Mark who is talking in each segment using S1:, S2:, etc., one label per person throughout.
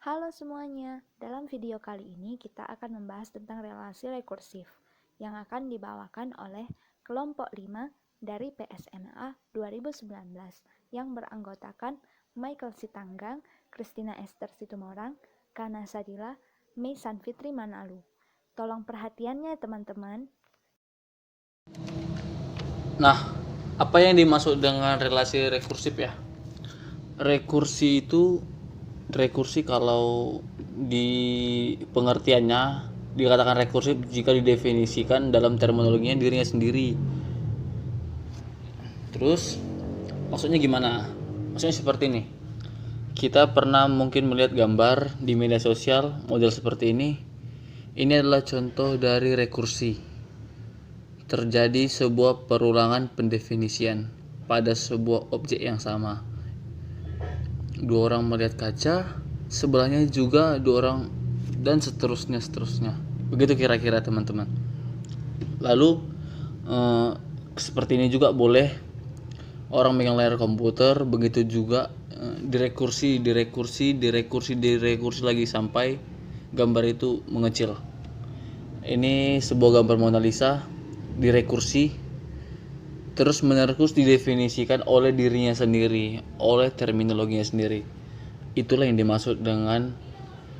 S1: Halo semuanya, dalam video kali ini kita akan membahas tentang relasi rekursif yang akan dibawakan oleh kelompok 5 dari PSNA 2019 yang beranggotakan Michael Sitanggang, Christina Esther Situmorang, Kana Sadila, Mei Sanfitri Manalu. Tolong perhatiannya teman-teman.
S2: Nah, apa yang dimaksud dengan relasi rekursif ya? Rekursi kalau di pengertiannya dikatakan rekursif jika didefinisikan dalam terminologinya dirinya sendiri. Terus maksudnya gimana? Maksudnya seperti ini. Kita pernah mungkin melihat gambar di media sosial model seperti ini. Ini adalah contoh dari rekursi. Terjadi sebuah perulangan pendefinisian pada sebuah objek yang sama. Dua orang melihat kaca, sebelahnya juga dua orang, dan seterusnya. Begitu kira-kira teman-teman. Lalu seperti ini juga boleh orang megang layar komputer, begitu juga direkursi lagi sampai gambar itu mengecil. Ini sebuah gambar Mona Lisa direkursi terus menerus didefinisikan oleh dirinya sendiri, oleh terminologinya sendiri. Itulah yang dimaksud dengan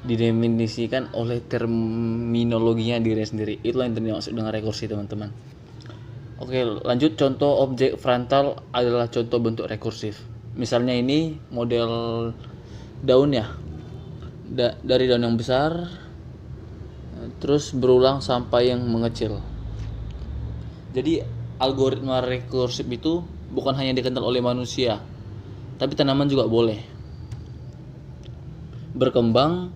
S2: didefinisikan oleh terminologinya dirinya sendiri. Itulah yang dimaksud dengan rekursi, teman-teman. Oke, lanjut. Contoh objek frontal adalah contoh bentuk rekursif. Misalnya ini model daun ya. Dari daun yang besar terus berulang sampai yang mengecil. Jadi algoritma rekursif itu bukan hanya dikenal oleh manusia, tapi tanaman juga boleh berkembang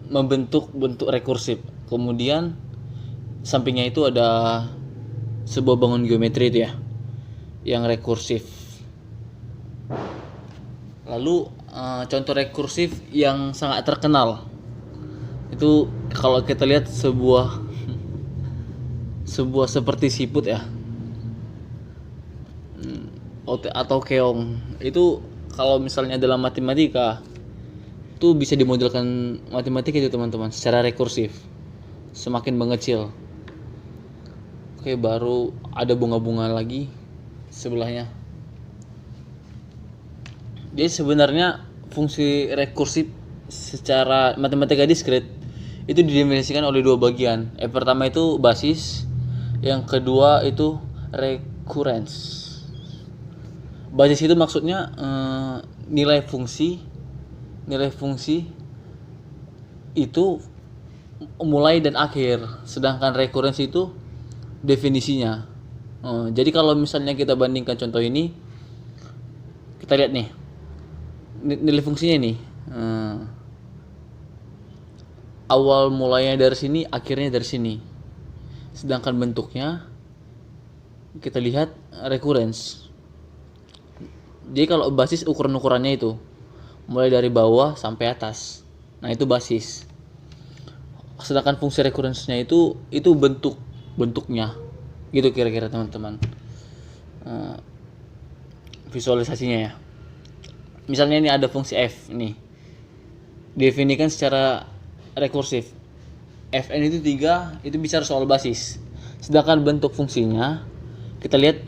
S2: membentuk bentuk rekursif. Kemudian sampingnya itu ada sebuah bangun geometri itu ya, yang rekursif. Lalu contoh rekursif yang sangat terkenal itu kalau kita lihat sebuah seperti siput ya, atau keong. Itu kalau misalnya dalam matematika itu bisa dimodelkan matematika itu teman-teman secara rekursif, semakin mengecil. Oke, baru ada bunga-bunga lagi sebelahnya. Jadi sebenarnya fungsi rekursif secara matematika diskrit itu didefinisikan oleh dua bagian. Yang pertama itu basis, yang kedua itu recurrence. Basis itu maksudnya nilai fungsi itu mulai dan akhir, sedangkan recurrence itu definisinya. Jadi kalau misalnya kita bandingkan contoh ini, kita lihat nih nilai fungsinya nih, awal mulainya dari sini, akhirnya dari sini. Sedangkan bentuknya kita lihat recurrence. Jadi kalau basis ukuran-ukurannya itu mulai dari bawah sampai atas. Nah, itu basis. Sedangkan fungsi recurrence-nya itu bentuknya. Gitu kira-kira teman-teman. Visualisasinya ya. Misalnya ini ada fungsi f nih. Definisikan secara rekursif. Fn itu 3, itu bicara soal basis. Sedangkan bentuk fungsinya kita lihat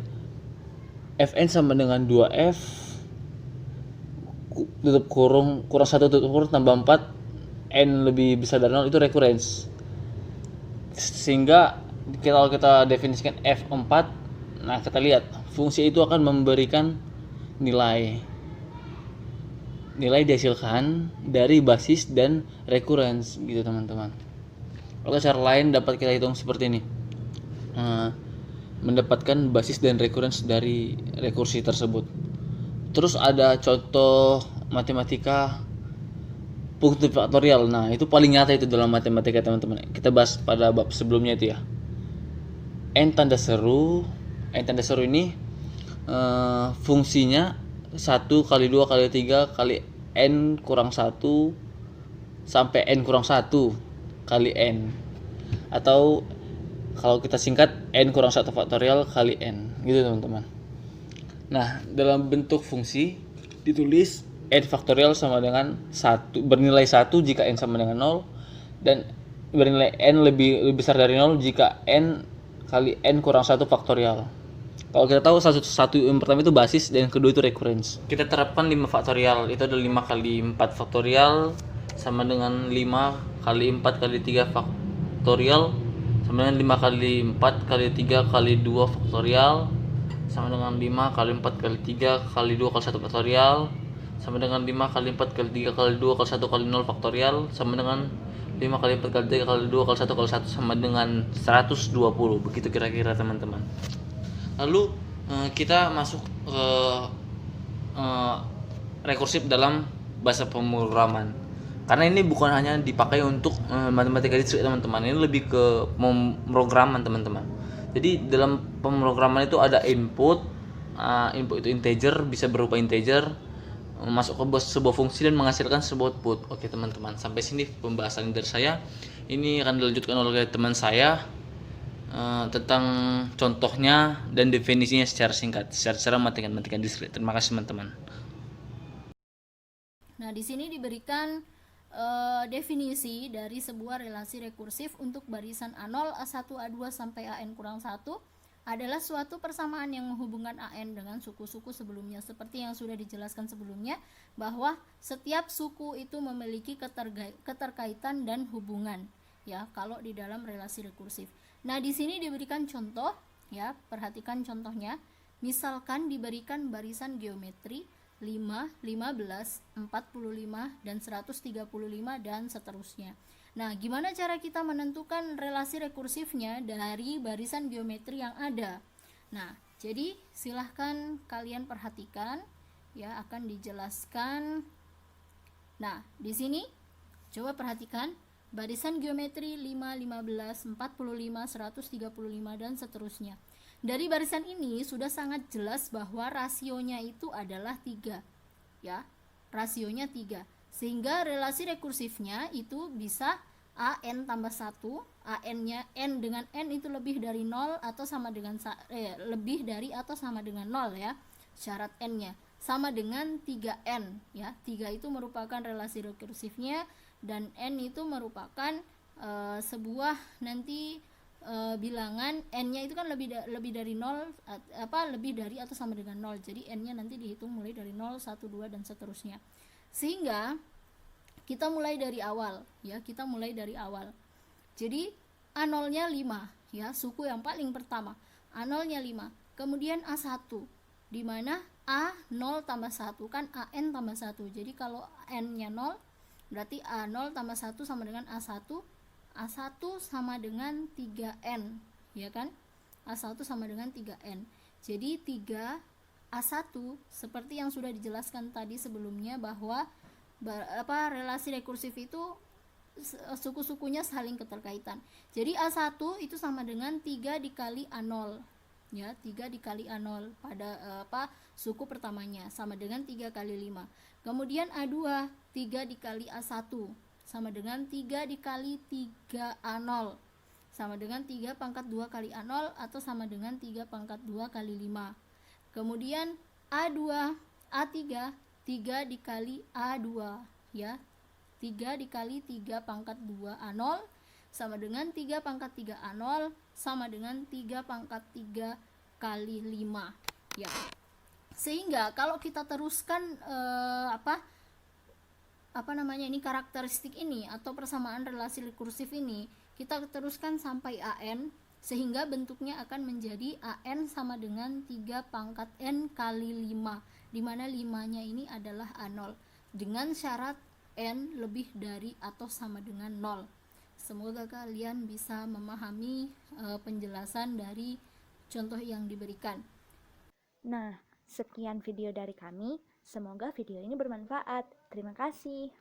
S2: Fn sama dengan 2F tutup kurung 1 tutup kurung tambah 4 N lebih besar dari 0, itu recurrence. Sehingga kalau kita definisikan F4, nah kita lihat fungsi itu akan memberikan nilai dihasilkan dari basis dan recurrence gitu teman-teman. Oke, cara lain dapat kita hitung seperti ini. Mendapatkan basis dan recurrence dari rekursi tersebut. Terus ada contoh matematika fungsi faktorial. Nah, itu paling nyata itu dalam matematika teman-teman. Kita bahas pada bab sebelumnya itu ya. N tanda seru ini fungsinya 1 kali 2 kali 3 kali N kurang 1 sampai N kurang 1 kali N, atau kalau kita singkat N kurang 1 faktorial kali N gitu teman-teman. Nah, dalam bentuk fungsi ditulis n faktorial sama dengan 1, bernilai 1 jika n sama dengan 0, dan bernilai n lebih besar dari 0 jika n kali n kurang 1 faktorial. Kalau kita tahu satu yang pertama itu basis dan yang kedua itu recurrence. Kita terapkan 5 faktorial, itu adalah 5 kali 4 faktorial sama dengan 5 kali 4 kali 3 faktorial sama dengan 5 kali 4 kali 3 kali 2 faktorial sama dengan 5 kali 4 kali 3 kali 2 kali 1 faktorial sama dengan 5 kali 4 kali 3 kali 2 kali 1 kali 0 faktorial sama dengan 5 kali 4 kali 3 kali 2 kali 1 kali 1 sama dengan 120. Begitu kira-kira teman-teman. Lalu kita masuk ke rekursif dalam bahasa pemrograman. Karena ini bukan hanya dipakai untuk matematika diskrit teman-teman, ini lebih ke pemrograman teman-teman. Jadi dalam pemrograman itu ada input, input itu integer, bisa berupa integer, masuk ke sebuah fungsi dan menghasilkan sebuah output. Oke teman-teman, sampai sini pembahasan dari saya. Ini akan dilanjutkan oleh teman saya tentang contohnya dan definisinya secara singkat, secara matematika diskrit. Terima kasih teman-teman.
S3: Nah, di sini diberikan definisi dari sebuah relasi rekursif untuk barisan A0, A1, A2 sampai AN kurang 1 adalah suatu persamaan yang menghubungkan AN dengan suku-suku sebelumnya. Seperti yang sudah dijelaskan sebelumnya, bahwa setiap suku itu memiliki keterkaitan dan hubungan, ya, kalau di dalam relasi rekursif. Nah, di sini diberikan contoh, ya, perhatikan contohnya. Misalkan diberikan barisan geometri 5, 15, 45, dan 135 dan seterusnya. Nah, gimana cara kita menentukan relasi rekursifnya dari barisan geometri yang ada? Nah, jadi silahkan kalian perhatikan, ya, akan dijelaskan. Nah, di sini coba perhatikan barisan geometri 5, 15, 45, 135 dan seterusnya. Dari barisan ini sudah sangat jelas bahwa rasionya itu adalah 3, ya, rasionya 3, sehingga relasi rekursifnya itu bisa AN tambah 1, AN-nya N dengan N itu lebih dari 0 atau sama dengan lebih dari atau sama dengan 0, ya, syarat N-nya sama dengan 3N, ya. 3 itu merupakan relasi rekursifnya dan N itu merupakan sebuah nanti bilangan. N-nya itu kan lebih dari 0, lebih dari atau sama dengan 0. Jadi N-nya nanti dihitung mulai dari 0, 1, 2 dan seterusnya. Sehingga kita mulai dari awal, ya, kita mulai dari awal. Jadi A0-nya 5, ya, suku yang paling pertama. A0-nya 5. Kemudian A1, di mana A0 tambah 1 kan AN tambah 1. Jadi kalau N-nya 0, berarti A0 tambah 1 sama dengan A1. A1 sama dengan 3N, ya kan? A1 sama dengan 3N. Jadi 3A1 seperti yang sudah dijelaskan tadi sebelumnya, bahwa relasi rekursif itu suku-sukunya saling keterkaitan. Jadi A1 itu sama dengan 3 dikali A0, ya, 3 dikali A0 pada suku pertamanya sama dengan 3 kali 5. Kemudian A2, 3 dikali A1 sama dengan 3 dikali 3A0 sama dengan 3 pangkat 2 kali A0 atau sama dengan 3 pangkat 2 kali 5. Kemudian A2, A3, 3 dikali A2, ya, 3 dikali 3 pangkat 2 A0 sama dengan 3 pangkat 3 A0 sama dengan 3 pangkat 3 kali 5, ya. Sehingga kalau kita teruskan ini karakteristik ini atau persamaan relasi rekursif ini, kita teruskan sampai AN, sehingga bentuknya akan menjadi AN sama dengan 3 pangkat N kali 5, di mana 5-nya ini adalah A0 dengan syarat N lebih dari atau sama dengan 0. Semoga kalian bisa memahami penjelasan dari contoh yang diberikan.
S1: Nah, sekian video dari kami. Semoga video ini bermanfaat. Terima kasih.